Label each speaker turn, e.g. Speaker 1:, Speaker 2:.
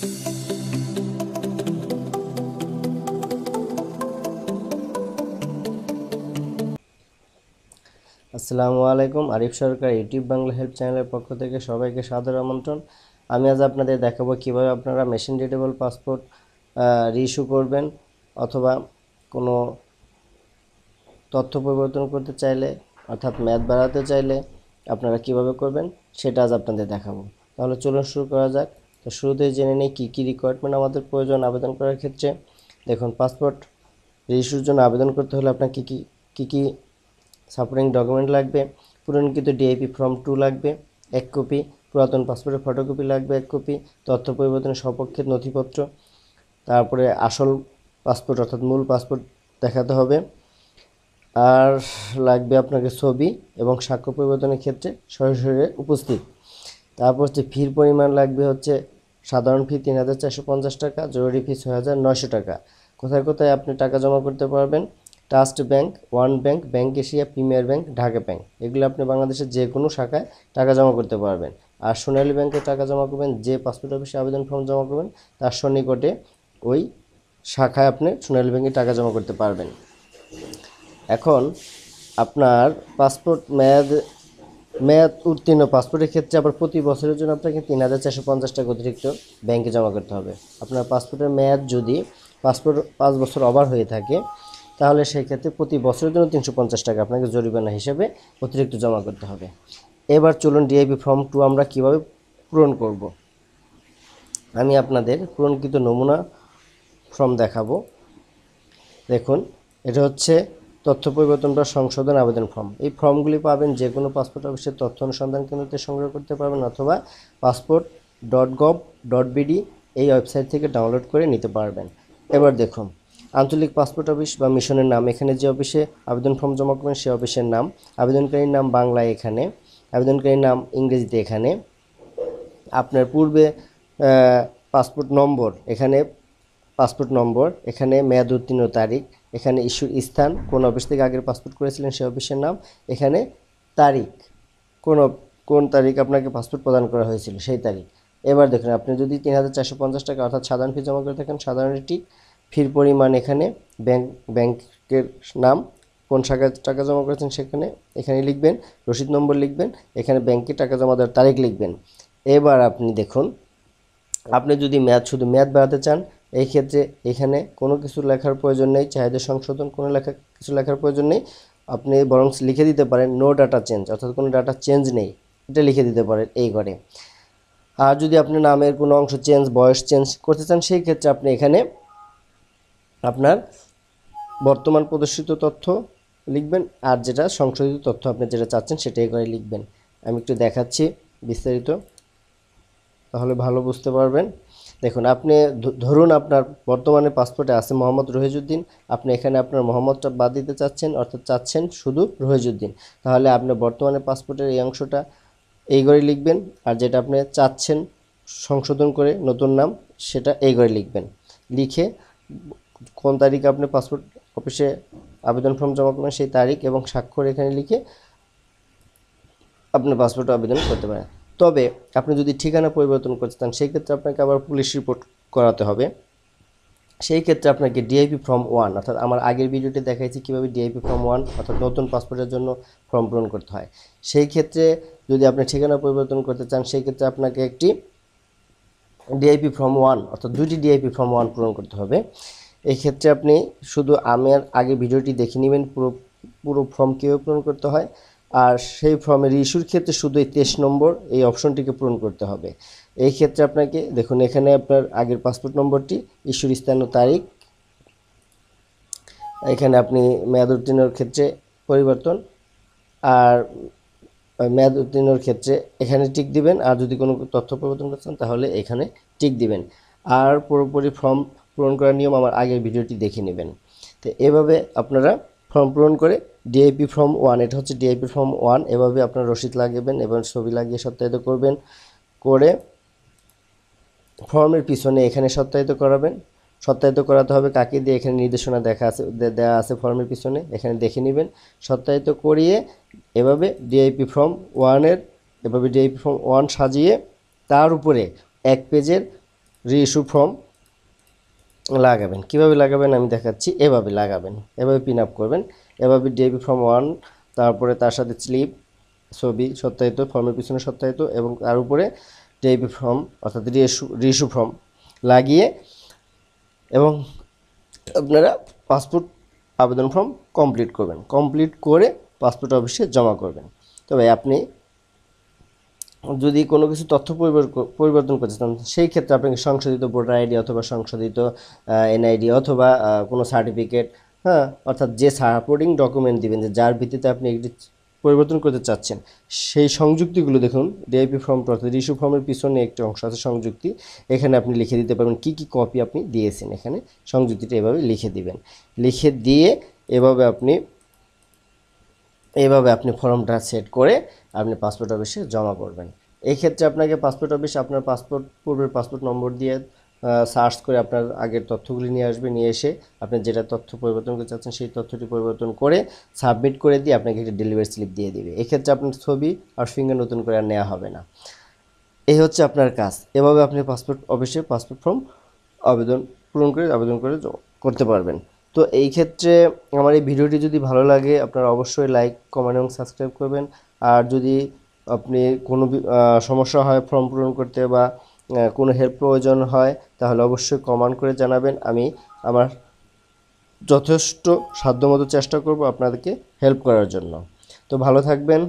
Speaker 1: আসসালামু আলাইকুম, আরিফ সরকার YouTube Bangla help চ্যানেলের পক্ষ থেকে সবাইকে সাদর আমন্ত্রণ। আমি আজ আপনাদের দেখাবো কিভাবে আপনারা মেশিন রিডেবল পাসপোর্ট রিইস্যু করবেন, অথবা কোনো তথ্য পরিবর্তন করতে চাইলে অর্থাৎ মেয়াদ বাড়াতে চাইলে আপনারা কিভাবে করবেন সেটা আজ আপনাদের দেখাবো। তাহলে চলুন শুরু করা যাক। তো শুরুতেই জেনে নিই কী কী রিকোয়ারমেন্ট আমাদের প্রয়োজন আবেদন করার ক্ষেত্রে। দেখুন, পাসপোর্ট রিইস্যুর জন্য আবেদন করতে হলে আপনার কী কী সাপোর্টিং ডকুমেন্ট লাগবে। পূরণকৃত ডিআইপি ফর্ম 2 লাগবে 1 কপি, পুরাতন পাসপোর্টের ফটোকপি লাগবে 1 কপি, তথ্য পরিবর্তনের সপক্ষের নথিপত্র, তারপরে আসল পাসপোর্ট অর্থাৎ মূল পাসপোর্ট দেখাতে হবে, আর লাগবে আপনাকে ছবি এবং সাক্ষ্য পরিবর্তনের ক্ষেত্রে সরাসরি উপস্থিত। তারপর হচ্ছে ফির পরিমাণ লাগবে হচ্ছে সাধারণ ফি 3,450 টাকা, জরুরি ফি 6,900 টাকা। কোথায় কোথায় আপনি টাকা জমা করতে পারবেন? Trust bank, one bank, bank Asia, premier bank, Dhaka bank, এগুলো আপনি বাংলাদেশের যে কোনো শাখায় টাকা জমা করতে পারবেন। আর সোনালী ব্যাংকে টাকা জমা করবেন, যে পাসপোর্ট অফিসে আবেদন ফর্ম জমা করবেন তার সন্নিকটে ওই শাখায় আপনি সোনালী ব্যাংকে টাকা জমা করতে পারবেন। এখন আপনার পাসপোর্ট মেয়াদ উত্তীর্ণ পাসপোর্টের ক্ষেত্রে আবার প্রতি বছরের জন্য আপনাকে 3,450 টাকা অতিরিক্ত ব্যাংকে জমা করতে হবে। আপনার পাসপোর্টের মেয়াদ যদি পাসপোর্ট 5 বছর ওভার হয়ে থাকে তাহলে সেই ক্ষেত্রে প্রতি বছরের জন্য 350 টাকা আপনাকে জরিমানা হিসেবে অতিরিক্ত জমা করতে হবে। এবার চলুন ডিআইপি ফর্ম 2 আমরা কিভাবে পূরণ করব। আমি আপনাদের পূরণকৃত নমুনা ফর্ম দেখাবো। দেখুন, এটা হচ্ছে তথ্য পরিবর্তন বা সংশোধন আবেদন ফর্ম। এই ফর্মগুলি পাবেন যে কোনো পাসপোর্ট অফিসের তথ্য অনুসন্ধান কেন্দ্রতে সংগ্রহ করতে পারবেন, অথবা passport.gov.bd এই ওয়েবসাইট থেকে ডাউনলোড করে নিতে পারবেন। এবার দেখুন, আঞ্চলিক পাসপোর্ট অফিস বা মিশনের নাম, এখানে যে অফিসে আবেদন ফর্ম জমা করবেন সেই অফিসের নাম, আবেদনকারীর নাম বাংলায় এখানে, আবেদনকারীর নাম ইংরেজিতে এখানে, আপনার পূর্বে পাসপোর্ট নম্বর এখানে, পাসপোর্ট নম্বর এখানে, মেয়াদ উত্তীর্ণ তারিখ এখানে, ইস্যুর স্থান, কোন অফিস থেকে আগের পাসপোর্ট করেছিলেন সেই অফিসের নাম এখানে, তারিখ কোন তারিখ আপনাকে পাসপোর্ট প্রদান করা হয়েছিল সেই তারিখ। এবার দেখুন, আপনি যদি 3,450 টাকা অর্থাৎ সাধারণ ফি জমা করে থাকেন সাধারণটি, ফির পরিমাণ এখানে, ব্যাংকের নাম, কোন শাখায় টাকা জমা করেছেন সেখানে এখানে লিখবেন, রসিদ নম্বর লিখবেন, এখানে ব্যাংকে টাকা জমা দেওয়ার তারিখ লিখবেন। এবার আপনি দেখুন, আপনি যদি শুধু মেয়াদ বাড়াতে চান এই ক্ষেত্রে এখানে কোনো কিছু লেখার প্রয়োজন নেই, চাহিদা সংশোধন কিছু লেখার প্রয়োজন নেই। আপনি বরং লিখে দিতে পারেন নো ডাটা চেঞ্জ, অর্থাৎ কোনো ডাটা চেঞ্জ নেই, এটা লিখে দিতে পারেন এই ঘরে। আর যদি আপনি নামের কোনো অংশ চেঞ্জ, বয়স চেঞ্জ করতে চান সেই ক্ষেত্রে আপনি এখানে আপনার বর্তমান প্রদর্শিত তথ্য লিখবেন, আর যেটা সংশোধিত তথ্য আপনি যেটা চাচ্ছেন সেটাই করে লিখবেন। আমি একটু দেখাচ্ছি বিস্তারিত, তাহলে ভালো বুঝতে পারবেন। দেখুন, আপনি ধরুন আপনার বর্তমানে পাসপোর্টে আছে মোহাম্মদ রহিজউদ্দিন, আপনি এখানে আপনার মোহাম্মদটা বাদ দিতে চাচ্ছেন, অর্থাৎ চাচ্ছেন শুধু রহিজউদ্দিন, তাহলে আপনি বর্তমানে পাসপোর্টের এই অংশটা এই ঘরে লিখবেন, আর যেটা আপনি চাচ্ছেন সংশোধন করে নতুন নাম সেটা এই ঘরে লিখবেন। লিখে কোন তারিখে আপনি পাসপোর্ট অফিসে আবেদন ফর্ম জমা করবেন সেই তারিখ এবং স্বাক্ষর এখানে লিখে আপনি পাসপোর্ট আবেদন করতে পারেন। তবে আপনি যদি ঠিকানা পরিবর্তন করতে চান সেই ক্ষেত্রে আপনাকে আবার পুলিশ রিপোর্ট করাতে হবে। সেই ক্ষেত্রে আপনাকে ডিআইপি ফর্ম 1, অর্থাৎ আমার আগের ভিডিওতে দেখাইছি কীভাবে ডিআইপি ফর্ম 1 অর্থাৎ নতুন পাসপোর্টের জন্য ফর্ম পূরণ করতে হয়। সেই ক্ষেত্রে যদি আপনি ঠিকানা পরিবর্তন করতে চান সেই ক্ষেত্রে আপনাকে একটি ডিআইপি ফর্ম 1 অর্থাৎ 2টি ডিআইপি ফর্ম 1 পূরণ করতে হবে। এই ক্ষেত্রে আপনি শুধু আমার আগে ভিডিওটি দেখে নেবেন পুরো ফর্ম কীভাবে পূরণ করতে হয়, আর সেই ফর্মের ইস্যুর ক্ষেত্রে শুধু এই 23 নম্বর এই অপশনটিকে পূরণ করতে হবে। এই ক্ষেত্রে আপনাকে দেখুন, এখানে আপনার আগের পাসপোর্ট নম্বরটি, ইস্যুর স্থান ও তারিখ, এখানে আপনি মেয়াদ উত্তীর্ণের ক্ষেত্রে পরিবর্তন, আর মেয়াদ উত্তীর্ণের ক্ষেত্রে এখানে টিক দিবেন, আর যদি কোনো তথ্য পরিবর্তন করছেন তাহলে এখানে টিক দিবেন। আর পুরোপুরি ফর্ম পূরণ করার নিয়ম আমার আগের ভিডিওটি দেখে নেবেন। তো এভাবে আপনারা ফর্ম পূরণ করে ডিআইপি ফর্ম 1, এটা হচ্ছে ডিআইপি ফর্ম 1, এভাবে আপনার রসিদ লাগাবেন এবং ছবি লাগিয়ে সত্যায়িত করবেন। করে ফর্মের পিছনে এখানে সত্যায়িত করাবেন। সত্যায়িত করাতে হবে কাকে দিয়ে, এখানে নির্দেশনা দেওয়া আছে ফর্মের পিছনে, এখানে দেখে নেবেন। সত্যায়িত করিয়ে এভাবে ডিআইপি ফর্ম 1 সাজিয়ে তার উপরে 1 পেজের রিইস্যু ফর্ম লাগাবেন। কিভাবে লাগাবেন আমি দেখাচ্ছি। এভাবে লাগাবেন, এভাবে পিন আপ করবেন, এভাবে ডিআইপি ফর্ম 1, তারপরে তার সাথে স্লিপ ছবি সত্যায়িত, ফর্মের পিছনে সত্যায়িত এবং তার উপরে ডিআইপি ফর্ম অর্থাৎ রিইস্যু ফর্ম লাগিয়ে এবং আপনারা পাসপোর্ট আবেদন ফর্ম কমপ্লিট করবেন। কমপ্লিট করে পাসপোর্ট অফিসে জমা করবেন। তবে আপনি যদি কোনো কিছু তথ্য পরিবর্তন করতে চান, সেই ক্ষেত্রে আপনাকে সংশোধিত ভোটার আইডি অথবা সংশোধিত এনআইডি অথবা কোনো সার্টিফিকেট, হ্যাঁ, অর্থাৎ যে সাপোর্টিং ডকুমেন্ট দিবেন, যে যার ভিত্তিতে আপনি এটি পরিবর্তন করতে চাচ্ছেন, সেই সংযুক্তিগুলো দেখুন। ডিআইপি ফর্ম অর্থাৎ রিইস্যু ফর্মের পিছনে একটি অংশ আছে সংযুক্তি, এখানে আপনি লিখে দিতে পারবেন কী কী কপি আপনি দিয়েছেন। এখানে সংযুক্তিটা এভাবে লিখে দিবেন। লিখে দিয়ে এভাবে আপনি ফর্মটা সেট করে আপনি পাসপোর্ট অফিসে জমা করবেন। এই ক্ষেত্রে আপনাকে পাসপোর্ট অফিস আপনার পূর্বের পাসপোর্ট নম্বর দিয়ে সার্চ করে আপনার আগের তথ্যগুলি নিয়ে আসবে। নিয়ে এসে আপনি যেটা তথ্য পরিবর্তন করতে চাচ্ছেন সেই তথ্যটি পরিবর্তন করে সাবমিট করে দিয়ে আপনাকে একটি ডেলিভারি স্লিপ দিয়ে দিবে। এক্ষেত্রে আপনার ছবি আর ফিঙ্গার নতুন করে আর নেওয়া হবে না। এই হচ্ছে আপনার কাজ। এভাবে আপনি পাসপোর্ট অফিসে পাসপোর্ট ফর্ম পূরণ করে আবেদন করে করতে পারবেন। তো এই ক্ষেত্রে আমার এই ভিডিওটি যদি ভালো লাগে আপনারা অবশ্যই লাইক, কমেন্ট এবং সাবস্ক্রাইব করবেন। আর যদি আপনি কোনো সমস্যা হয় ফর্ম পূরণ করতে বা কোনো হেল্প প্রয়োজন হয় তাহলে অবশ্যই কমেন্ট করে জানাবেন। আমি আমার যথেষ্ট সাধ্যমতো চেষ্টা করব আপনাদেরকে হেল্প করার জন্য। তো ভালো থাকবেন।